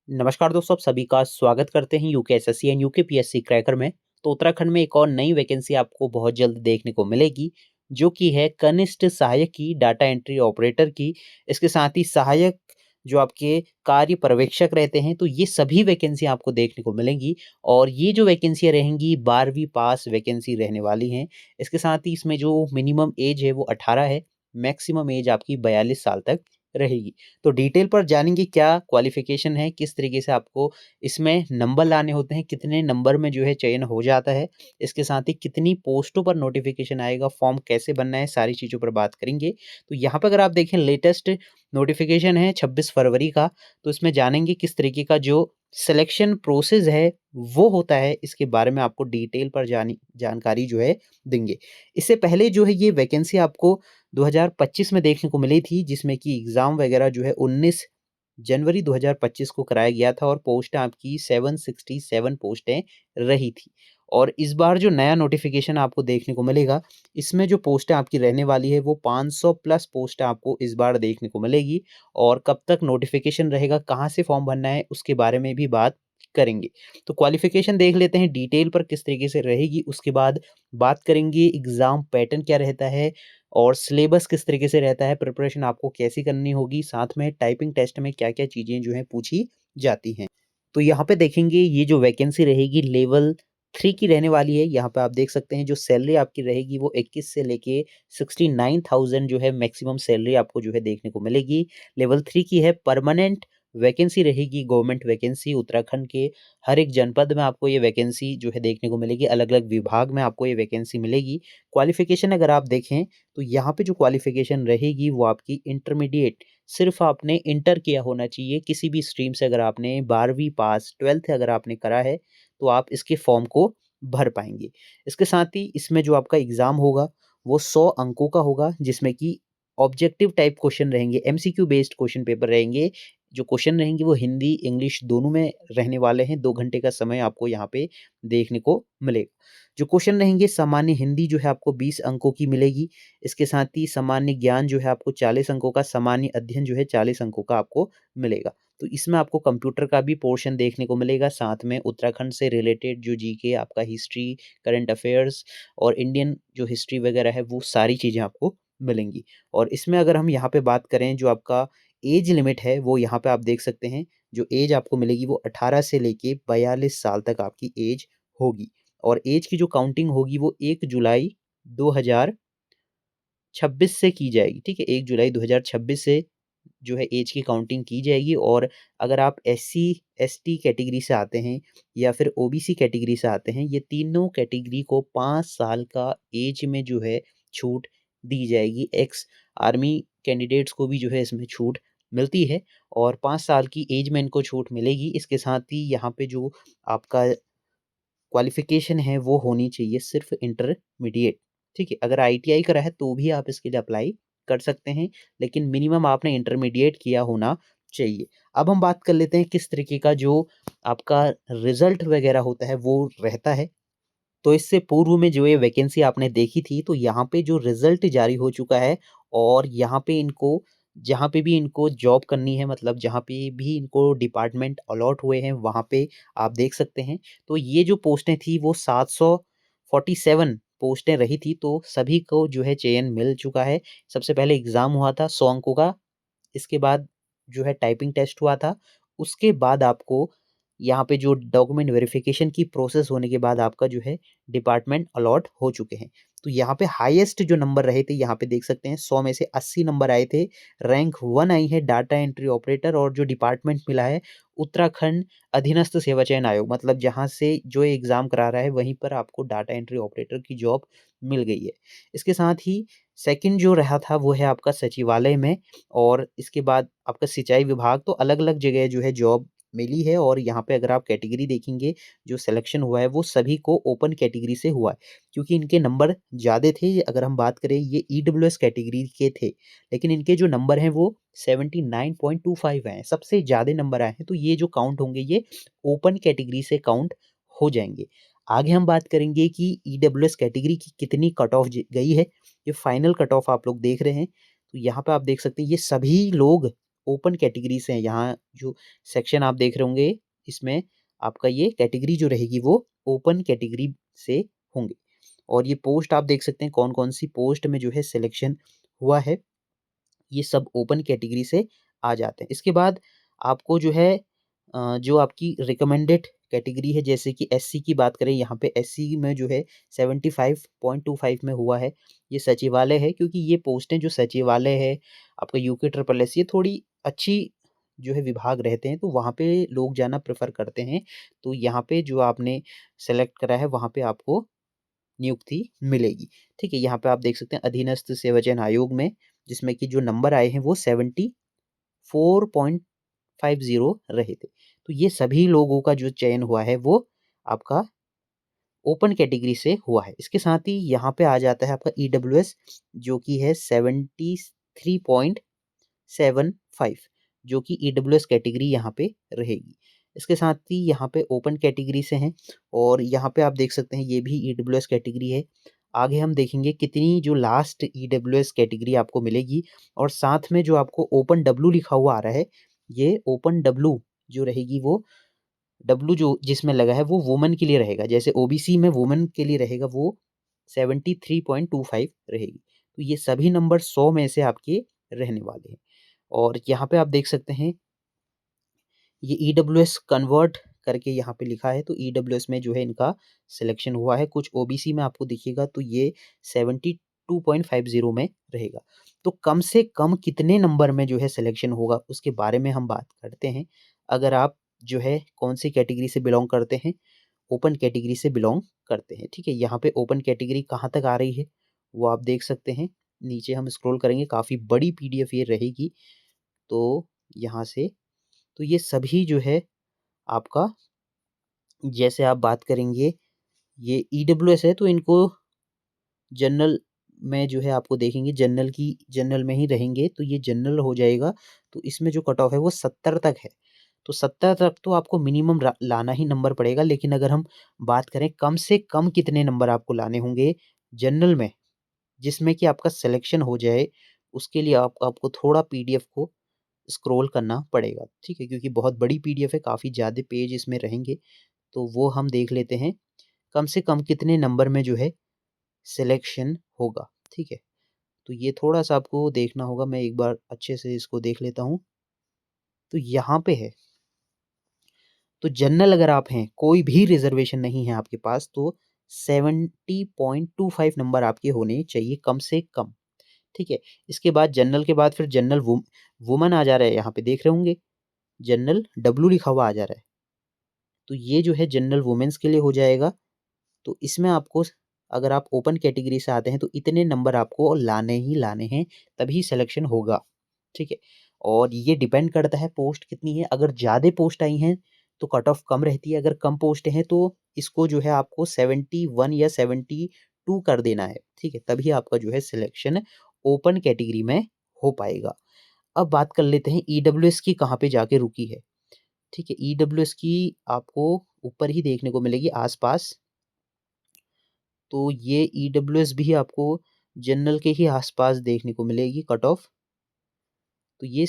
नमस्कार दोस्तों, आप सभी का स्वागत करते हैं यूकेएसएससी एंड यूकेपीएससी क्रैकर में। तो उत्तराखंड में एक और नई वैकेंसी आपको बहुत जल्द देखने को मिलेगी, जो कि है कनिष्ठ सहायक की, डाटा एंट्री ऑपरेटर की। इसके साथ ही सहायक जो आपके कार्य पर्यवेक्षक रहते हैं, तो ये सभी वैकेंसी आपको देखने को मिलेंगी। और ये जो वैकेंसियाँ रहेंगी 12वीं पास वैकेंसी रहने वाली हैं। इसके साथ ही इसमें जो मिनिमम एज है वो 18 है, मैक्सिमम एज आपकी 42 साल तक रहेगी। तो डिटेल पर जानेंगे क्या क्वालिफ़िकेशन है, किस तरीके से आपको इसमें नंबर लाने होते हैं, कितने नंबर में जो है चयन हो जाता है। इसके साथ ही कितनी पोस्टों पर नोटिफ़िकेशन आएगा, फॉर्म कैसे भरना है, सारी चीज़ों पर बात करेंगे। तो यहाँ पे अगर आप देखें लेटेस्ट नोटिफ़िकेशन है 26 फरवरी का, तो इसमें जानेंगे किस तरीके का जो सिलेक्शन प्रोसेस है वो होता है, इसके बारे में आपको डिटेल पर जानकारी जो है देंगे। इससे पहले जो है ये वैकेंसी आपको 2025 में देखने को मिली थी, जिसमें कि एग्ज़ाम वगैरह जो है 19 जनवरी 2025 को कराया गया था और पोस्ट आपकी 767 पोस्टें रही थी। और इस बार जो नया नोटिफिकेशन आपको देखने को मिलेगा, इसमें जो पोस्टें आपकी रहने वाली है वो 500 प्लस पोस्ट आपको इस बार देखने को मिलेगी। और कब तक नोटिफिकेशन रहेगा, कहाँ से फॉर्म भरना है, उसके बारे में भी बात करेंगे। तो क्वालिफिकेशन देख लेते हैं डिटेल पर किस तरीके से रहेगी, उसके बाद बात करेंगे एग्ज़ाम पैटर्न क्या रहता है और सिलेबस किस तरीके से रहता है, प्रिपरेशन आपको कैसी करनी होगी, साथ में टाइपिंग टेस्ट में क्या-क्या चीज़ें जो हैं पूछी जाती हैं। तो यहाँ पे देखेंगे ये जो वैकेंसी रहेगी लेवल 3 की रहने वाली है। यहाँ पे आप देख सकते हैं जो सैलरी आपकी रहेगी वो 21 से लेके 69,000 जो है मैक्सिमम सैलरी आपको जो है देखने को मिलेगी। लेवल 3 की है, परमानेंट वैकेंसी रहेगी, गवर्नमेंट वैकेंसी उत्तराखंड के हर एक जनपद में आपको ये वैकेंसी जो है देखने को मिलेगी, अलग-अलग विभाग में आपको ये वैकेंसी मिलेगी। क्वालिफ़िकेशन अगर आप देखें तो यहाँ पे जो क्वालिफ़िकेशन रहेगी वो आपकी इंटरमीडिएट, सिर्फ़ आपने इंटर किया होना चाहिए किसी भी स्ट्रीम से। अगर आपने 12वीं पास 12th अगर आपने करा है, तो आप इसके फॉर्म को भर पाएँगे। इसके साथ ही इसमें जो आपका एग्ज़ाम होगा, वो 100 अंकों का होगा, जिसमें कि ऑब्जेक्टिव टाइप क्वेश्चन रहेंगे, एमसीक्यू बेस्ड क्वेश्चन पेपर रहेंगे। जो क्वेश्चन रहेंगे वो हिंदी, इंग्लिश दोनों में रहने वाले हैं। 2 घंटे का समय आपको यहाँ पे देखने को मिलेगा। जो क्वेश्चन रहेंगे सामान्य हिंदी जो है आपको 20 अंकों की मिलेगी। इसके साथ ही सामान्य ज्ञान जो है आपको 40 अंकों का, सामान्य अध्ययन जो है 40 अंकों का आपको मिलेगा। तो इसमें आपको कंप्यूटर का भी पोर्शन देखने को मिलेगा, साथ में उत्तराखंड से रिलेटेड जो जीके, आपका हिस्ट्री, करंट अफेयर्स और इंडियन जो हिस्ट्री वगैरह है वो सारी चीज़ें आपको मिलेंगी। और इसमें अगर हम यहाँ पे बात करें जो आपका एज लिमिट है वो यहाँ पे आप देख सकते हैं, जो एज आपको मिलेगी वो 18 से लेके 42 साल तक आपकी एज होगी। और एज की जो काउंटिंग होगी वो 1 जुलाई 2026 से की जाएगी, ठीक है? 1 जुलाई 2026 से जो है एज की काउंटिंग की जाएगी। और अगर आप एससी, एसटी कैटेगरी से आते हैं या फिर ओबीसी कैटेगरी से आते हैं, ये तीनों कैटेगरी को 5 साल का एज में जो है छूट दी जाएगी। एक्स आर्मी कैंडिडेट्स को भी जो है इसमें छूट मिलती है और 5 साल की एज में इनको छूट मिलेगी। इसके साथ ही यहाँ पे जो आपका क्वालिफ़िकेशन है वो होनी चाहिए सिर्फ़ इंटरमीडिएट, ठीक है? अगर आईटीआई करा है तो भी आप इसके लिए अप्लाई कर सकते हैं, लेकिन मिनिमम आपने इंटरमीडिएट किया होना चाहिए। अब हम बात कर लेते हैं किस तरीके का जो आपका रिज़ल्ट वग़ैरह होता है वो रहता है। तो इससे पूर्व में जो ये वैकेंसी आपने देखी थी, तो यहाँ पे जो रिज़ल्ट जारी हो चुका है और यहाँ पे इनको जहाँ पे भी इनको जॉब करनी है, मतलब जहाँ पे भी इनको डिपार्टमेंट अलॉट हुए हैं, वहाँ पे आप देख सकते हैं। तो ये जो पोस्टें थी वो 747 पोस्टें रही थी, तो सभी को जो है चयन मिल चुका है। सबसे पहले एग्ज़ाम हुआ था 100 अंकों का, इसके बाद जो है टाइपिंग टेस्ट हुआ था। उसके बाद आपको यहाँ पे जो डॉक्यूमेंट वेरिफ़िकेशन की प्रोसेस होने के बाद आपका जो है डिपार्टमेंट अलॉट हो चुके हैं। तो यहाँ पे हाईएस्ट जो नंबर रहे थे, यहाँ पे देख सकते हैं 100 में से 80 नंबर आए थे। रैंक 1 आई है डाटा एंट्री ऑपरेटर, और जो डिपार्टमेंट मिला है उत्तराखंड अधीनस्थ सेवा चयन आयोग, मतलब जहाँ से जो एग्ज़ाम करा रहा है वहीं पर आपको डाटा एंट्री ऑपरेटर की जॉब मिल गई है। इसके साथ ही सेकंड जो रहा था वो है आपका सचिवालय में, और इसके बाद आपका सिंचाई विभाग। तो अलग-अलग जगह जो है जॉब मिली है। और यहाँ पे अगर आप कैटेगरी देखेंगे, जो सिलेक्शन हुआ है वो सभी को ओपन कैटेगरी से हुआ है, क्योंकि इनके नंबर ज़्यादा थे। अगर हम बात करें ये ईडब्ल्यूएस कैटेगरी के थे, लेकिन इनके जो नंबर हैं वो 79.25 आए हैं, सबसे ज़्यादा नंबर आए हैं। तो ये जो काउंट होंगे ये ओपन कैटेगरी से काउंट हो जाएँगे। आगे हम बात करेंगे कि ईडब्ल्यूएस कैटेगरी की कितनी कट ऑफ गई है। ये फाइनल कट ऑफ आप लोग देख रहे हैं। तो यहाँ पे आप देख सकते हैं ये सभी लोग ओपन कैटेगरी से हैं। यहाँ जो सेक्शन आप देख रहे होंगे, इसमें आपका ये कैटेगरी जो रहेगी वो ओपन कैटेगरी से होंगे। और ये पोस्ट आप देख सकते हैं कौन कौन सी पोस्ट में जो है सिलेक्शन हुआ है, ये सब ओपन कैटेगरी से आ जाते हैं। इसके बाद आपको जो है जो आपकी रिकमेंडेड कैटेगरी है, जैसे कि एससी की बात करें, यहाँ पे एससी में जो है 75.25 में हुआ है। ये सचिवालय है, क्योंकि ये पोस्टें जो सचिवालय है, आपका यूके ट्रिपल एस, ये थोड़ी अच्छी जो है विभाग रहते हैं, तो वहाँ पे लोग जाना प्रेफर करते हैं। तो यहाँ पे जो आपने सेलेक्ट करा है वहाँ पे आपको नियुक्ति मिलेगी। ठीक है, यहाँ पे आप देख सकते हैं अधीनस्थ सेवाचयन आयोग में, जिसमें कि जो नंबर आए हैं वो 74.50 रहे थे। तो ये सभी लोगों का जो चयन हुआ है वो आपका ओपन कैटेगरी से हुआ है। इसके साथ ही यहाँ पे आ जाता है आपका ईडब्ल्यूएस, जो कि है 73.75, जो कि ईडब्ल्यूएस कैटेगरी यहाँ पे रहेगी। इसके साथ ही यहाँ पे ओपन कैटेगरी से हैं, और यहाँ पे आप देख सकते हैं ये भी ईडब्ल्यूएस कैटेगरी है। आगे हम देखेंगे कितनी जो लास्ट ईडब्ल्यूएस कैटेगरी आपको मिलेगी, और साथ में जो आपको ओपन डब्ल्यू लिखा हुआ आ रहा है, ये ओपन डब्ल्यू जो रहेगी वो डब्ल्यू जो जिसमें लगा है वो वुमन के लिए रहेगा। जैसे ओबीसी में वुमन के लिए रहेगा वो 73.25 रहेगी। तो ये सभी नंबर 100 में से आपके रहने वाले हैं। और यहाँ पे आप देख सकते हैं ये ईडब्ल्यूएस कन्वर्ट करके यहाँ पे लिखा है, तो ईडब्ल्यूएस में जो है इनका सिलेक्शन हुआ है। कुछ ओबीसी में आपको दिखेगा तो ये 72.50 में रहेगा। तो कम से कम कितने नंबर में जो है सिलेक्शन होगा उसके बारे में हम बात करते हैं। अगर आप जो है कौन सी कैटेगरी से बिलोंग करते हैं, ओपन कैटेगरी से बिलोंग करते हैं। ठीक है, यहाँ पे ओपन कैटेगरी कहाँ तक आ रही है वो आप देख सकते हैं। नीचे हम स्क्रॉल करेंगे, काफ़ी बड़ी पीडीएफ ये रहेगी। तो यहाँ से तो ये सभी जो है आपका, जैसे आप बात करेंगे ये ईडब्ल्यूएस है, तो इनको जनरल में जो है आपको देखेंगे जनरल में ही रहेंगे, तो ये जनरल हो जाएगा। तो इसमें जो कट ऑफ है वो 70 तक है। तो 70 तक तो आपको मिनिमम लाना ही नंबर पड़ेगा। लेकिन अगर हम बात करें कम से कम कितने नंबर आपको लाने होंगे जनरल में, जिसमें कि आपका सिलेक्शन हो जाए, उसके लिए आपको थोड़ा पीडीएफ को स्क्रॉल करना पड़ेगा। ठीक है, क्योंकि बहुत बड़ी पीडीएफ है, काफ़ी ज़्यादा पेज इसमें रहेंगे। तो वो हम देख लेते हैं कम से कम कितने नंबर में जो है सिलेक्शन होगा। ठीक है, तो ये थोड़ा-सा आपको देखना होगा, मैं एक बार अच्छे से इसको देख लेता हूँ। तो यहाँ पे है, तो जनरल अगर आप हैं, कोई भी रिज़र्वेशन नहीं है आपके पास, तो 70.25 नंबर आपके होने चाहिए कम से कम। ठीक है, इसके बाद जनरल के बाद फिर जनरल वुमन आ जा रहा है, यहाँ पे देख रहे होंगे, जनरल डब्ल्यू लिखा हुआ आ जा रहा है। तो ये जो है जनरल वुमेन्स के लिए हो जाएगा। तो इसमें आपको, अगर आप ओपन कैटेगरी से आते हैं तो इतने नंबर आपको लाने ही लाने हैं, तभी सिलेक्शन होगा। ठीक है, और ये डिपेंड करता है पोस्ट कितनी है। अगर ज़्यादा पोस्ट आई हैं तो कट ऑफ कम रहती है, अगर कम पोस्ट हैं तो इसको जो है आपको 71 या 72 कर देना है। ठीक है, तभी आपका जो है सिलेक्शन ओपन कैटेगरी में हो पाएगा। अब बात कर लेते हैं ईडब्ल्यूएस की कहाँ पे जाके रुकी है। ठीक है, ईडब्ल्यूएस की आपको ऊपर ही देखने को मिलेगी आसपास। तो ये ईडब्ल्यूएस भी आपको जनरल के ही आसपास देखने को मिलेगी कट ऑफ। तो ये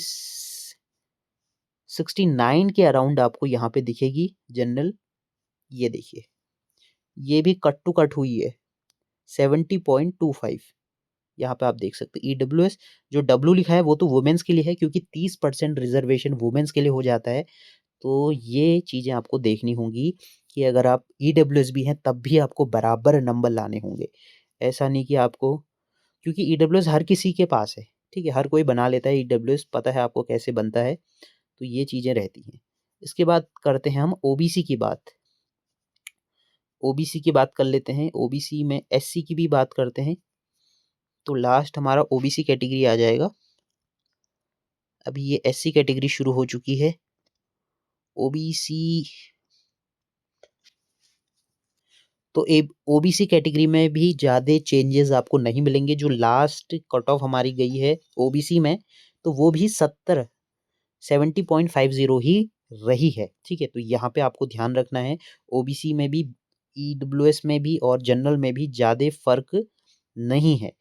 69 के अराउंड आपको यहाँ पे दिखेगी जनरल। ये देखिए, ये भी कट टू कट हुई है 70.25। यहाँ पे आप देख सकते हैं ईडब्ल्यूएस, जो डब्ल्यू लिखा है वो तो वुमेन्स के लिए है, क्योंकि 30% रिजर्वेशन वुमेन्स के लिए हो जाता है। तो ये चीज़ें आपको देखनी होंगी कि अगर आप ईडब्ल्यूएस भी हैं तब भी आपको बराबर नंबर लाने होंगे। ऐसा नहीं कि आपको, क्योंकि ईडब्ल्यूएस हर किसी के पास है। ठीक है, हर कोई बना लेता है ईडब्ल्यूएस, पता है आपको कैसे बनता है। तो ये चीज़ें रहती हैं। इसके बाद करते हैं हम ओबीसी की बात। ओबीसी की बात कर लेते हैं। ओबीसी में एससी की भी बात करते हैं। तो लास्ट हमारा ओबीसी कैटेगरी आ जाएगा। अभी ये एससी कैटेगरी शुरू हो चुकी है। ओबीसी, तो ओबीसी कैटेगरी में भी ज़्यादा चेंजेस आपको नहीं मिलेंगे। जो लास्ट कट ऑफ हमारी गई है ओबीसी में, तो वो भी 70.50 ही रही है। ठीक है, तो यहाँ पे आपको ध्यान रखना है, ओबीसी में भी, ईडब्ल्यूएस में भी और जनरल में भी ज़्यादा फर्क नहीं है।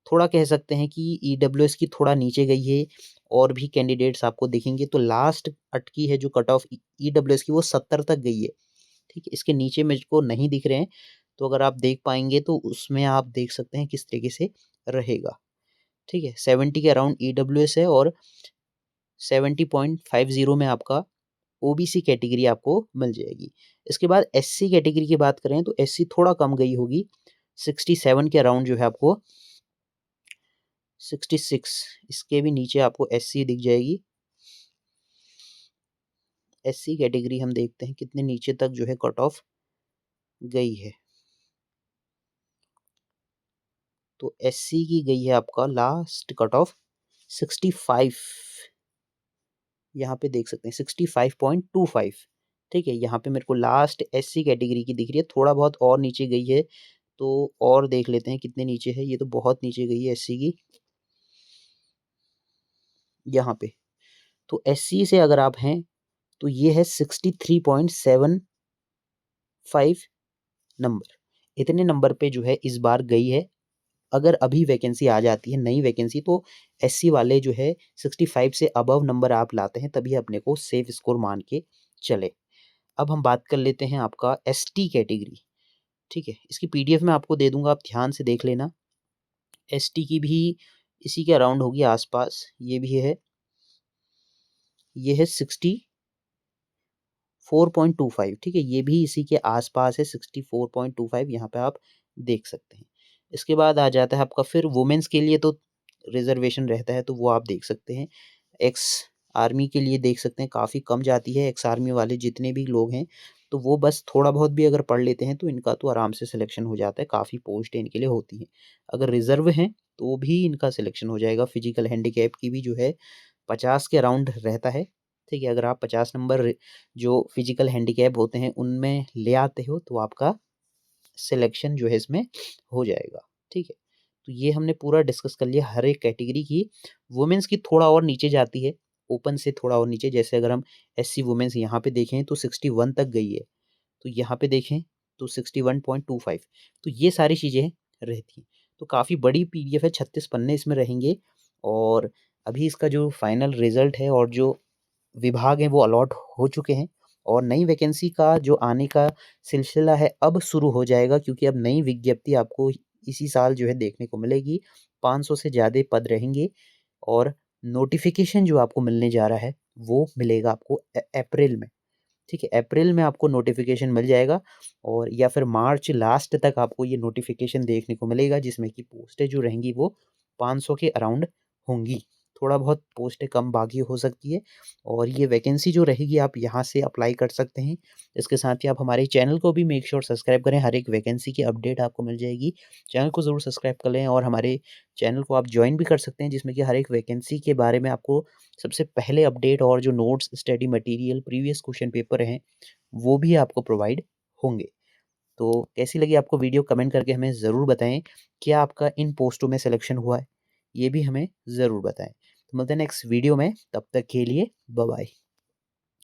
थोड़ा कह सकते हैं कि ईडब्ल्यूएस की थोड़ा नीचे गई है और भी कैंडिडेट्स आपको दिखेंगे। तो लास्ट अटकी है जो कट ऑफ EWS की वो 70 तक गई है, ठीक है। इसके नीचे मुझको नहीं दिख रहे हैं, तो अगर आप देख पाएंगे तो उसमें आप देख सकते हैं किस तरीके से रहेगा, ठीक है। 70 के अराउंड EWS है और 70.50 में आपका OBC कैटेगरी आपको मिल जाएगी। इसके बाद SC कैटेगरी की बात करें तो SC थोड़ा कम गई होगी, 67 के अराउंड जो है आपको 66, इसके भी नीचे आपको SC दिख जाएगी। SC कैटेगरी हम देखते हैं कितने नीचे तक जो है कट ऑफ गई है। तो SC की गई है आपका लास्ट कट ऑफ 65, यहाँ पे देख सकते हैं 65.25, ठीक है। यहाँ पे मेरे को लास्ट SC कैटेगरी की दिख रही है, थोड़ा बहुत और नीचे गई है, तो और देख लेते हैं कितने नीचे है। ये तो बहुत नीचे गई है SC की, यहाँ पे। तो SC से अगर आप हैं तो ये है 63.75 नंबर, इतने नंबर पे जो है इस बार गई है। अगर अभी वैकेंसी आ जाती है नई वैकेंसी तो SC वाले जो है 65 से अबव नंबर आप लाते हैं तभी अपने को सेफ स्कोर मान के चले। अब हम बात कर लेते हैं आपका ST कैटेगरी, ठीक है। इसकी PDF मैं आपको दे दूंगा, आप ध्यान से देख लेना। ST की भी इसी के अराउंड होगी आसपास, ये भी है, ये है 64.25, ठीक है। ये भी इसी के आसपास है 64.25, यहाँ पे आप देख सकते हैं। इसके बाद आ जाता है आपका फिर वुमेन्स के लिए तो रिजर्वेशन रहता है, तो वो आप देख सकते हैं। एक्स आर्मी के लिए देख सकते हैं काफ़ी कम जाती है, एक्स आर्मी वाले जितने भी लोग हैं तो वो बस थोड़ा बहुत भी अगर पढ़ लेते हैं तो इनका तो आराम से सिलेक्शन हो जाता है, काफ़ी पोस्ट इनके लिए होती हैं। अगर रिजर्व हैं तो भी इनका सिलेक्शन हो जाएगा। फिजिकल हैंडीकैप की भी जो है 50 के अराउंड रहता है, ठीक है। अगर आप 50 नंबर जो फिजिकल हैंडीकैप होते हैं उनमें ले आते हो तो आपका सिलेक्शन जो है इसमें हो जाएगा, ठीक है। तो ये हमने पूरा डिस्कस कर लिया हर एक कैटेगरी की। वुमेन्स की थोड़ा और नीचे जाती है, ओपन से थोड़ा और नीचे, जैसे अगर हम SC वुमेन्स यहाँ पे देखें तो 61 तक गई है, तो यहाँ पे देखें तो 61.25, तो ये सारी चीज़ें रहती हैं। तो काफ़ी बड़ी PDF है, 36 पन्ने इसमें रहेंगे। और अभी इसका जो फाइनल रिजल्ट है और जो विभाग हैं वो अलॉट हो चुके हैं, और नई वैकेंसी का जो आने का सिलसिला है अब शुरू हो जाएगा, क्योंकि अब नई विज्ञप्ति आपको इसी साल जो है देखने को मिलेगी। 500 से ज़्यादा पद रहेंगे और नोटिफिकेशन जो आपको मिलने जा रहा है वो मिलेगा आपको अप्रैल में, ठीक है। अप्रैल में आपको नोटिफिकेशन मिल जाएगा, और या फिर मार्च लास्ट तक आपको ये नोटिफिकेशन देखने को मिलेगा, जिसमें कि पोस्टें जो रहेंगी वो 500 के अराउंड होंगी। थोड़ा बहुत पोस्टें कम बाकी हो सकती है, और ये वैकेंसी जो रहेगी आप यहाँ से अप्लाई कर सकते हैं। इसके साथ ही आप हमारे चैनल को भी मेक श्योर सब्सक्राइब करें, हर एक वैकेंसी की अपडेट आपको मिल जाएगी। चैनल को ज़रूर सब्सक्राइब कर लें, और हमारे चैनल को आप ज्वाइन भी कर सकते हैं, जिसमें कि हर एक वैकेंसी के बारे में आपको सबसे पहले अपडेट और जो notes, study material, previous question paper हैं वो भी आपको प्रोवाइड होंगे। तो कैसी लगी आपको वीडियो, कमेंट करके हमें ज़रूर बताएं। क्या आपका इन पोस्टों में सिलेक्शन हुआ है, ये भी हमें ज़रूर बताएं। तो मिलते हैं नेक्स्ट वीडियो में, तब तक के लिए बाय बाय।